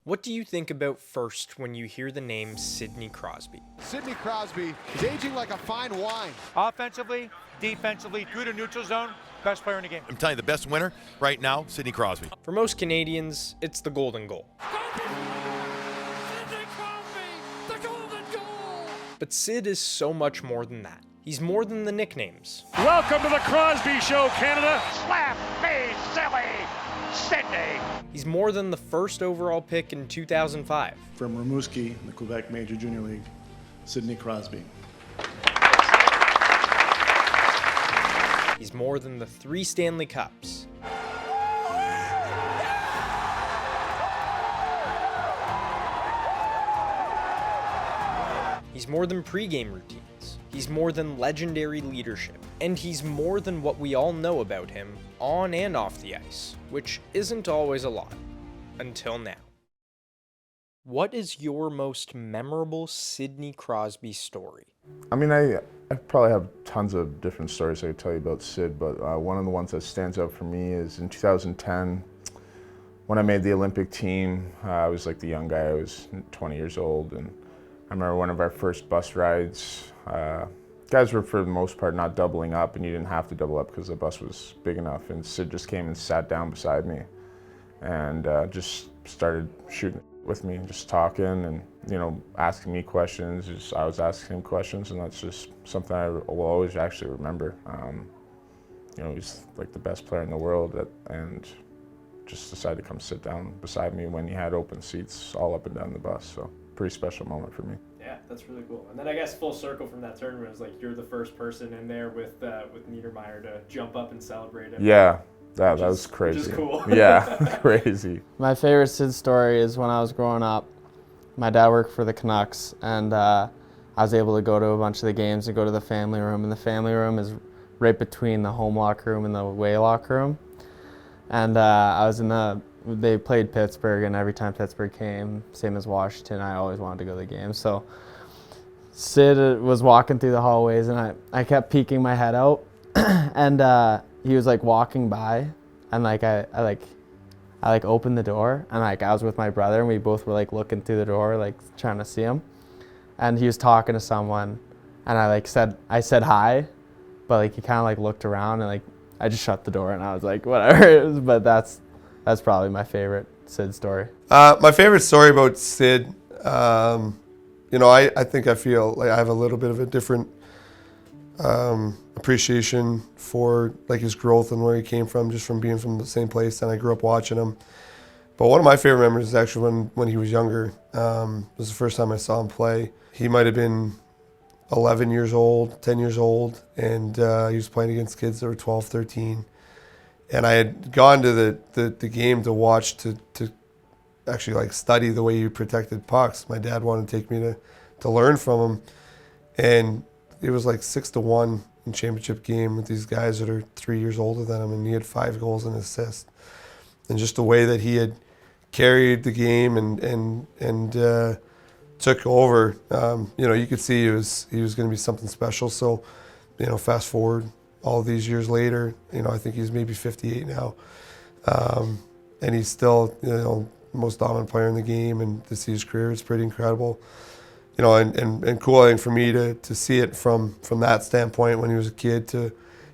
What do you think about first when you hear the name Sidney Crosby? Sidney Crosby is aging like a fine wine. Offensively, defensively, through the neutral zone, best player in the game. I'm telling you, the best winner right now, Sidney Crosby. For most Canadians, it's the golden goal. Sidney Crosby, the golden goal! But Sid is so much more than that. He's more than the nicknames. Welcome to the Crosby Show, Canada. Slap me, silly Sidney. He's more than the first overall pick in 2005. From Rimouski in the Quebec Major Junior League, Sidney Crosby. He's more than the 3 Stanley Cups. He's more than pregame routines. He's more than legendary leadership. And he's more than what we all know about him on and off the ice, which isn't always a lot. Until now. What is your most memorable Sidney Crosby story? I mean, I probably have tons of different stories I could tell you about Sid, but one of the ones that stands out for me is in 2010, when I made the Olympic team. I was like the young guy, I was 20 years old, and I remember one of our first bus rides. Guys were, for the most part, not doubling up, and you didn't have to double up because the bus was big enough, and Sid just came and sat down beside me and just started shooting with me, just talking and, you know, asking me questions. I was asking him questions, and that's just something I will always actually remember. You know, he's like the best player in the world, and just decided to come sit down beside me when he had open seats all up and down the bus. So pretty special moment for me. Yeah, that's really cool. And then I guess full circle from that tournament is like you're the first person in there with Niedermeyer to jump up and celebrate him. Yeah. That was crazy. Which is cool. Yeah, crazy. My favorite Sid story is when I was growing up. My dad worked for the Canucks, and I was able to go to a bunch of the games and go to the family room. And the family room is right between the home locker room and the away locker room. And I was they played Pittsburgh, and every time Pittsburgh came, same as Washington, I always wanted to go to the game. So Sid was walking through the hallways, and I kept peeking my head out, and he was like walking by, and like I opened the door, and like I was with my brother, and we both were like looking through the door, like trying to see him, and he was talking to someone, and I said hi, but like he kind of like looked around, and like I just shut the door, and I was like whatever. But that's probably my favorite Sid story. My favorite story about Sid, you know, I think I feel like I have a little bit of a different appreciation for like his growth and where he came from, just from being from the same place, and I grew up watching him. But one of my favorite memories is actually when he was younger. It was the first time I saw him play. He might have been 11 years old, 10 years old, and he was playing against kids that were 12, 13. And I had gone to the game to watch, to actually like study the way he protected pucks. My dad wanted to take me to learn from him, and it was like 6-1 in championship game with these guys that are 3 years older than him, and he had 5 goals and assists. And just the way that he had carried the game and took over, you know, you could see he was going to be something special. So, you know, fast forward all these years later, you know, I think he's maybe 58 now, and he's still, you know, most dominant player in the game, and to see his career is pretty incredible. You know, and cool, I think, for me to see it from that standpoint when he was a kid to,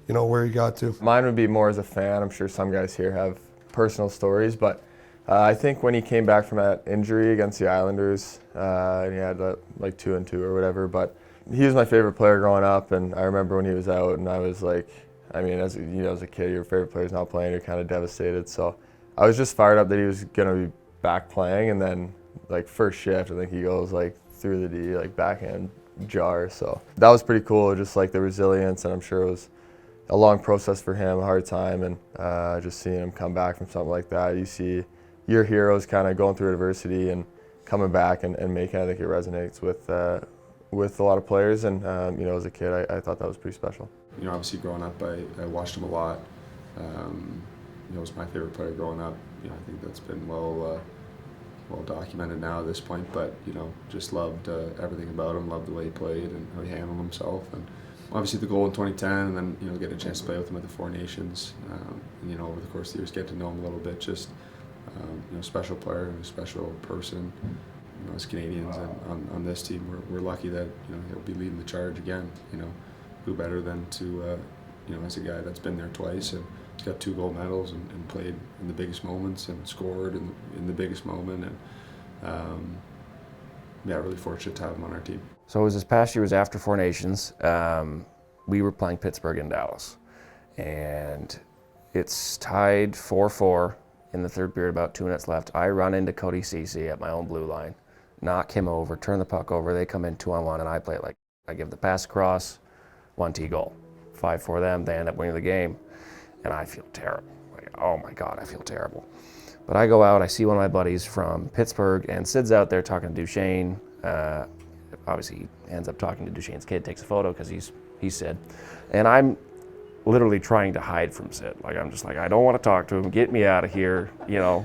you know, where he got to. Mine would be more as a fan. I'm sure some guys here have personal stories, but I think when he came back from that injury against the Islanders, and he had like 2-2 or whatever, but he was my favorite player growing up, and I remember when he was out, and I was like, I mean, as you know, as a kid, your favorite player's not playing, you're kind of devastated. So I was just fired up that he was gonna be back playing, and then like first shift, I think he goes like through the D, like backhand jar. So that was pretty cool, just like the resilience, and I'm sure it was a long process for him, a hard time, and just seeing him come back from something like that. You see your heroes kind of going through adversity and coming back and making, I think it resonates with a lot of players, and you know, as a kid, I thought that was pretty special. You know, obviously growing up, I watched him a lot. You know, he was my favorite player growing up. You know, I think that's been well documented now at this point, but you know, just loved everything about him, loved the way he played and how he handled himself, and obviously the goal in 2010, and then, you know, getting a chance to play with him at the Four Nations, and, you know, over the course of the years, get to know him a little bit, just special player and a special person. As Canadians and on this team, we're lucky that he'll be leading the charge again. Who better than to as a guy that's been there twice and he's got 2 gold medals and played in the biggest moments and scored in the biggest moment, and really fortunate to have him on our team. So it was this past year, was after Four Nations. We were playing Pittsburgh in Dallas, and it's tied 4-4 in the third period, about 2 minutes left. I run into Cody Ceci at my own blue line, knock him over, turn the puck over, they come in 2-on-1, and I play it like, I give the pass across, 1T goal. 5-4 them, they end up winning the game, and I feel terrible. Like, oh my God, I feel terrible. But I go out, I see one of my buddies from Pittsburgh, and Sid's out there talking to Duchesne. Obviously, he ends up talking to Duchesne's kid, takes a photo because he's Sid. And I'm literally trying to hide from Sid. Like, I'm just like, I don't want to talk to him, get me out of here,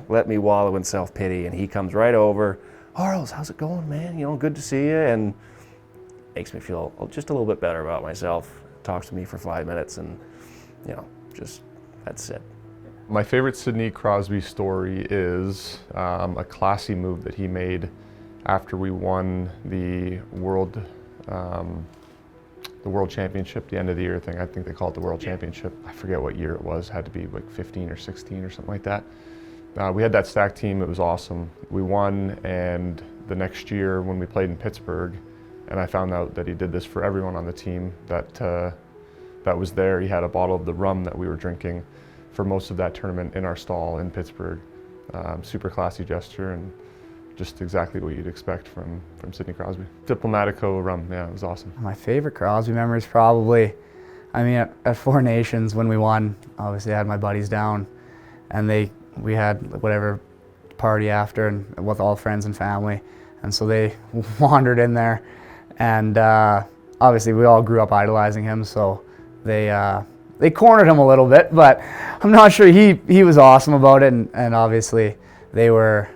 let me wallow in self-pity. And he comes right over, Arles, how's it going, man? Good to see you. And makes me feel just a little bit better about myself. Talks to me for 5 minutes, and just that's it. My favorite Sidney Crosby story is a classy move that he made after we won the World Championship, the end of the year thing. I think they call it the World Championship. I forget what year it was. It had to be like 15 or 16 or something like that. We had that stacked team. It was awesome. We won, and the next year when we played in Pittsburgh, and I found out that he did this for everyone on the team that was there. He had a bottle of the rum that we were drinking for most of that tournament in our stall in Pittsburgh. Super classy gesture, and just exactly what you'd expect from Sidney Crosby. Diplomatico rum, yeah, it was awesome. My favorite Crosby memory is probably, at Four Nations when we won, obviously I had my buddies down, and we had whatever party after, and with all friends and family, and so they wandered in there. And obviously we all grew up idolizing him, so they cornered him a little bit, but I'm not sure he was awesome about it, and obviously they were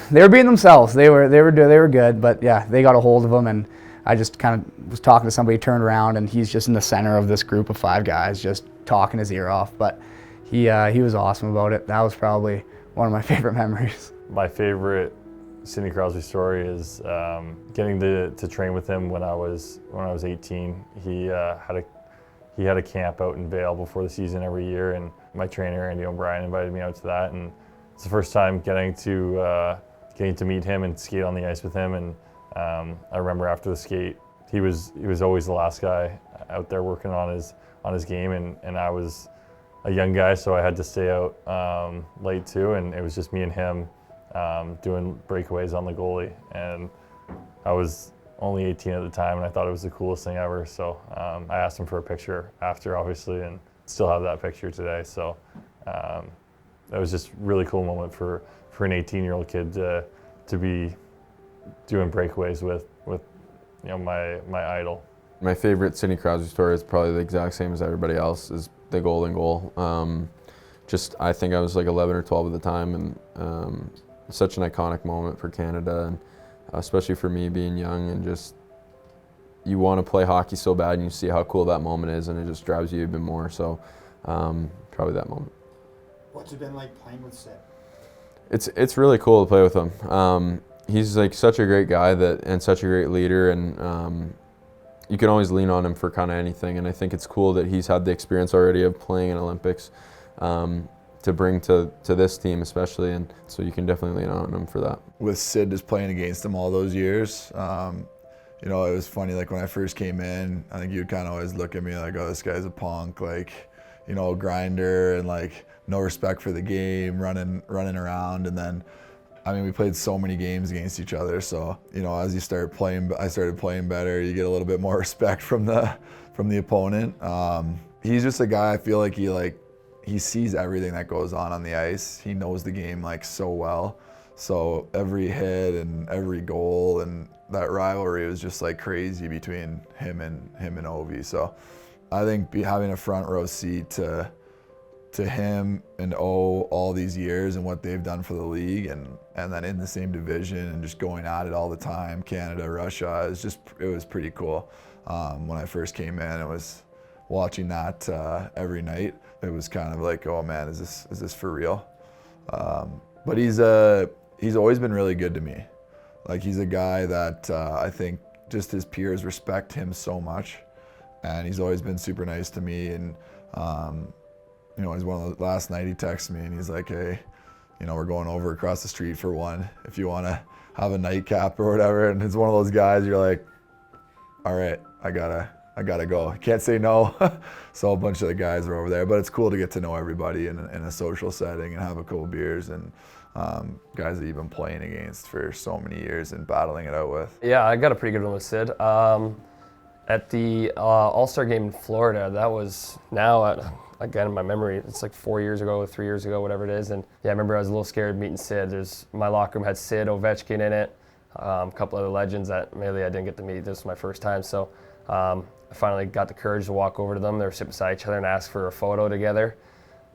being themselves. They were good, but yeah, they got a hold of him, and I just kind of was talking to somebody, turned around, and he's just in the center of this group of 5 guys, just talking his ear off. But he was awesome about it. That was probably one of my favorite memories. My favorite Sidney Crosby story is getting to train with him when I was 18. He had a camp out in Vail before the season every year, and my trainer Andy O'Brien invited me out to that, and it's the first time getting to meet him and skate on the ice with him. And I remember after the skate, he was always the last guy out there working on his game, and I was a young guy, so I had to stay out late too, and it was just me and him doing breakaways on the goalie, and I was only 18 at the time, and I thought it was the coolest thing ever. So I asked him for a picture after, obviously, and still have that picture today. So that was just a really cool moment for an 18-year-old kid to be doing breakaways with my idol. My favorite Sidney Crosby story is probably the exact same as everybody else, is the golden goal. I think I was like 11 or 12 at the time, and such an iconic moment for Canada, and especially for me being young, and just you want to play hockey so bad, and you see how cool that moment is, and it just drives you even more. So probably that moment. What's it been like playing with Sid? It's really cool to play with him. He's like such a great guy and such a great leader, and you can always lean on him for kind of anything. And I think it's cool that he's had the experience already of playing in Olympics to bring to this team especially, and so you can definitely lean on him for that. With Sid just playing against him all those years, it was funny, like when I first came in, I think you'd kind of always look at me like, oh, this guy's a punk, like, grinder, and like no respect for the game, running around. And then, we played so many games against each other, so, as you start playing, I started playing better, you get a little bit more respect from the opponent. He's just a guy, I feel like he sees everything that goes on the ice. He knows the game so well. So every hit and every goal, and that rivalry was just crazy between him and Ovi. So I think having a front row seat to him and O all these years and what they've done for the league, and then in the same division and just going at it all the time, Canada, Russia, it was pretty cool. When I first came in, it was watching that every night. It was kind of like, oh man, is this for real? But he's always been really good to me. Like, he's a guy that I think just his peers respect him so much, and he's always been super nice to me. And you know, he's one of the last night he texted me and he's like, hey, you know, we're going over across the street for one if you want to have a nightcap or whatever. And it's one of those guys you're like, all right, I gotta go. I can't say no. So a bunch of the guys are over there, but it's cool to get to know everybody in a social setting and have a couple beers, and guys that you've been playing against for so many years and battling it out with. Yeah, I got a pretty good one with Sid. At the All-Star game in Florida, that was again, in my memory, it's like 4 years ago, 3 years ago, whatever it is. And yeah, I remember I was a little scared meeting Sid. My locker room had Sid, Ovechkin in it, a couple other legends that maybe I didn't get to meet. This was my first time. So I finally got the courage to walk over to them. They were sitting beside each other and asked for a photo together.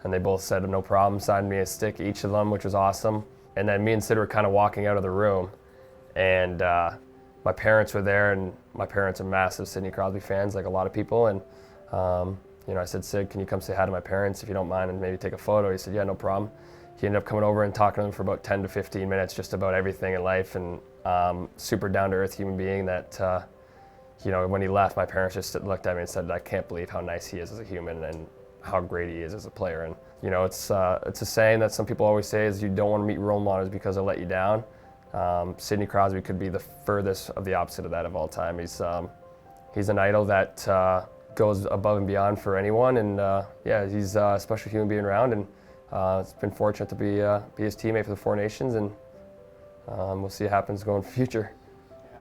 And they both said no problem, signed me a stick, each of them, which was awesome. And then me and Sid were kind of walking out of the room. And my parents were there, and my parents are massive Sidney Crosby fans, like a lot of people. And you know, I said, Sid, can you come say hi to my parents if you don't mind and maybe take a photo? He said, yeah, no problem. He ended up coming over and talking to them for about 10 to 15 minutes just about everything in life, and super down-to-earth human being that, you know, when he left, my parents just looked at me and said, I can't believe how nice he is as a human and how great he is as a player. And, you know, it's a saying that some people always say is you don't want to meet role models because they'll let you down. Sidney Crosby could be the furthest of the opposite of that of all time. He's an idol that goes above and beyond for anyone, and yeah, he's a special human being around, and it's been fortunate to be his teammate for the Four Nations, and we'll see what happens going in the future.